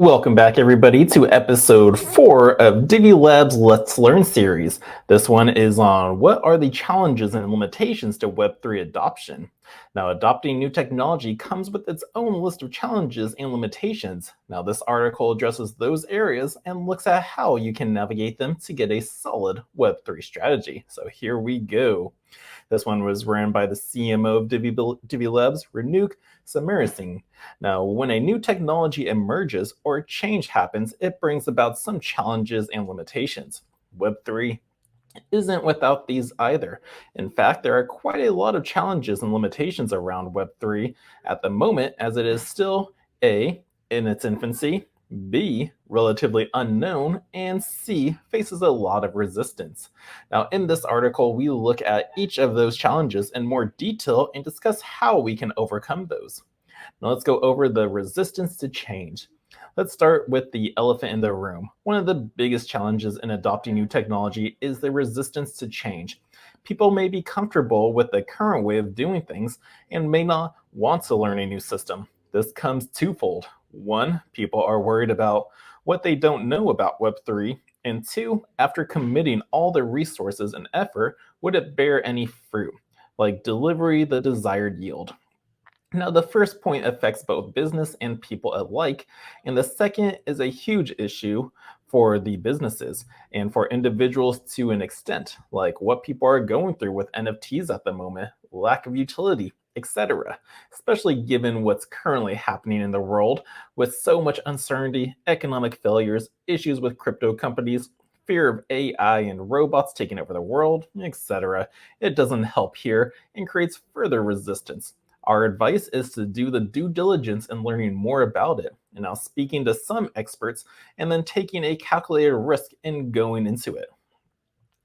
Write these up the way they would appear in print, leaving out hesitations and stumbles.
Welcome back, everybody, to episode 4 of Divi Lab's Let's Learn series. This one is on what are the challenges and limitations to Web3 adoption. Now, adopting new technology comes with its own list of challenges and limitations. Now, this article addresses those areas and looks at how you can navigate them to get a solid Web3 strategy. So here we go. This one was ran by the CMO of Divi Labs, Renuk Samarasinghe. Now, when a new technology emerges or a change happens, it brings about some challenges and limitations. Web3 isn't without these either. In fact, there are quite a lot of challenges and limitations around Web3 at the moment, as it is still A, in its infancy, B, relatively unknown, and C, faces a lot of resistance. Now, in this article, we look at each of those challenges in more detail and discuss how we can overcome those. Now, let's go over the resistance to change. Let's start with the elephant in the room. One of the biggest challenges in adopting new technology is the resistance to change. People may be comfortable with the current way of doing things and may not want to learn a new system. This comes twofold. One, people are worried about what they don't know about Web3. And two, after committing all the resources and effort, would it bear any fruit, like delivery the desired yield? Now, the first point affects both business and people alike, and the second is a huge issue for the businesses and for individuals to an extent, like what people are going through with NFTs at the moment, lack of utility, etc., especially given what's currently happening in the world with so much uncertainty, economic failures, issues with crypto companies, fear of AI and robots taking over the world, etc. It doesn't help here and creates further resistance. Our advice is to do the due diligence in learning more about it, and now speaking to some experts, and then taking a calculated risk in going into it.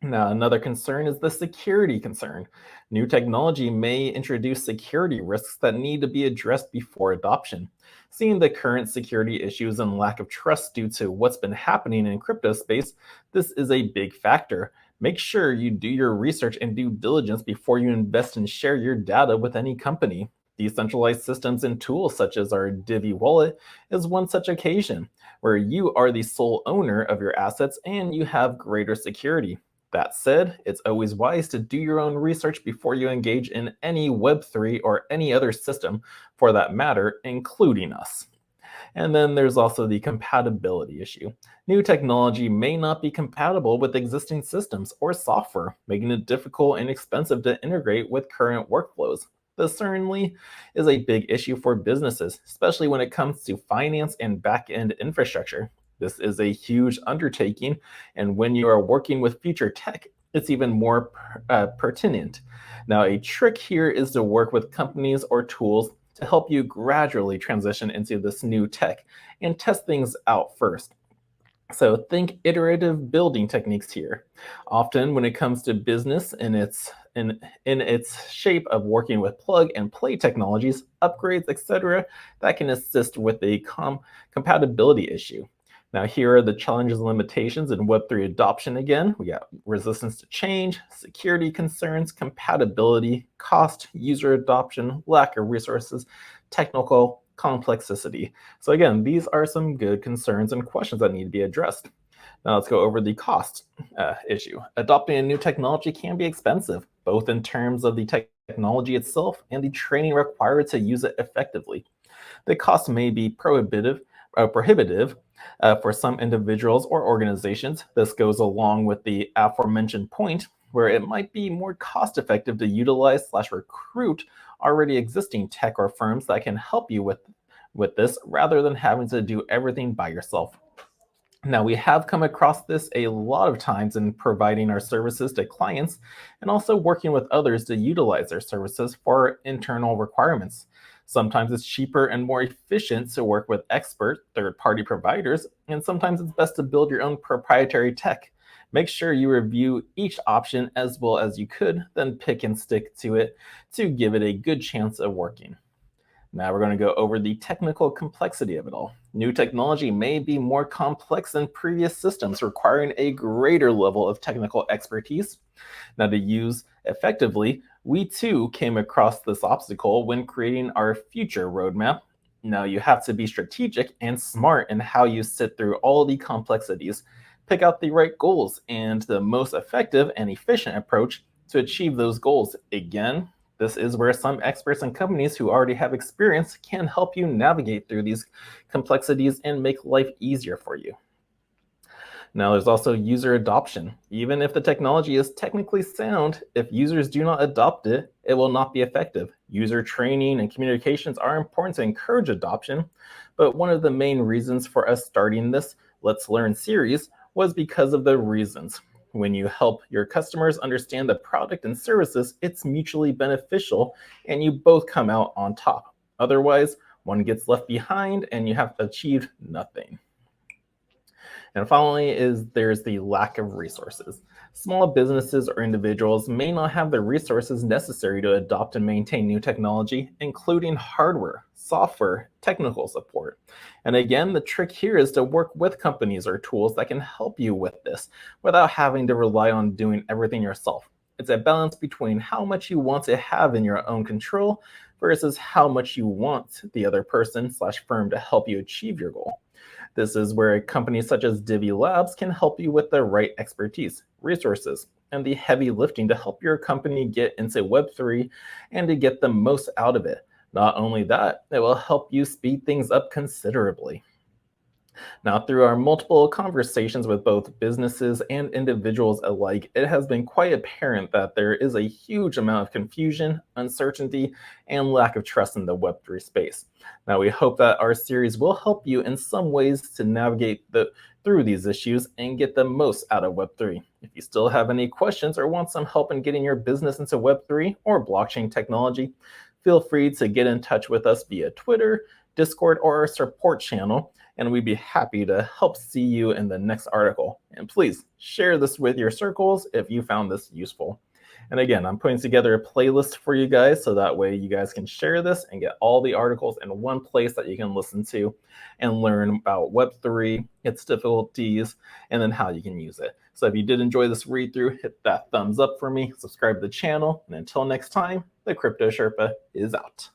Now, another concern is the security concern. New technology may introduce security risks that need to be addressed before adoption. Seeing the current security issues and lack of trust due to what's been happening in crypto space, this is a big factor. Make sure you do your research and due diligence before you invest and share your data with any company. Decentralized systems and tools such as our Divi wallet is one such occasion, where you are the sole owner of your assets and you have greater security. That said, it's always wise to do your own research before you engage in any Web3 or any other system for that matter, including us. And then there's also the compatibility issue. New technology may not be compatible with existing systems or software, making it difficult and expensive to integrate with current workflows. This certainly is a big issue for businesses, especially when it comes to finance and back-end infrastructure. This is a huge undertaking, and when you are working with future tech, it's even more pertinent. Now, a trick here is to work with companies or tools to help you gradually transition into this new tech and test things out first. So think iterative building techniques here. Often when it comes to business in its shape of working with plug and play technologies, upgrades, etc., that can assist with a compatibility issue. Now, here are the challenges and limitations in Web3 adoption again. We got resistance to change, security concerns, compatibility, cost, user adoption, lack of resources, technical complexity. So again, these are some good concerns and questions that need to be addressed. Now let's go over the cost issue. Adopting a new technology can be expensive, both in terms of the technology itself and the training required to use it effectively. The cost may be prohibitive for some individuals or organizations. This goes along with the aforementioned point where it might be more cost effective to utilize/recruit already existing tech or firms that can help you with this rather than having to do everything by yourself. Now, we have come across this a lot of times in providing our services to clients and also working with others to utilize their services for internal requirements. Sometimes it's cheaper and more efficient to work with expert third-party providers, and sometimes it's best to build your own proprietary tech. Make sure you review each option as well as you could, then pick and stick to it to give it a good chance of working. Now we're going to go over the technical complexity of it all. New technology may be more complex than previous systems, requiring a greater level of technical expertise. Now, to use effectively, we too came across this obstacle when creating our future roadmap. Now, you have to be strategic and smart in how you sit through all the complexities, pick out the right goals, and the most effective and efficient approach to achieve those goals. Again, this is where some experts and companies who already have experience can help you navigate through these complexities and make life easier for you. Now, there's also user adoption. Even if the technology is technically sound, if users do not adopt it, it will not be effective. User training and communications are important to encourage adoption, but one of the main reasons for us starting this Let's Learn series was because of the reasons. When you help your customers understand the product and services, it's mutually beneficial and you both come out on top. Otherwise, one gets left behind and you have achieved nothing. And finally, there's the lack of resources. Small businesses or individuals may not have the resources necessary to adopt and maintain new technology, including hardware, software, technical support. And again, the trick here is to work with companies or tools that can help you with this without having to rely on doing everything yourself. It's a balance between how much you want to have in your own control versus how much you want the other person/firm to help you achieve your goal. This is where companies such as Divi Labs can help you with the right expertise, resources, and the heavy lifting to help your company get into Web3 and to get the most out of it. Not only that, it will help you speed things up considerably. Now, through our multiple conversations with both businesses and individuals alike, it has been quite apparent that there is a huge amount of confusion, uncertainty, and lack of trust in the Web3 space. Now, we hope that our series will help you in some ways to navigate through these issues and get the most out of Web3. If you still have any questions or want some help in getting your business into Web3 or blockchain technology, feel free to get in touch with us via Twitter, Discord, or our support channel, and we'd be happy to help see you in the next article. And please share this with your circles if you found this useful. And again, I'm putting together a playlist for you guys so that way you guys can share this and get all the articles in one place that you can listen to and learn about Web3, its difficulties, and then how you can use it. So if you did enjoy this read through, hit that thumbs up for me, subscribe to the channel, and until next time, the Crypto Sherpa is out.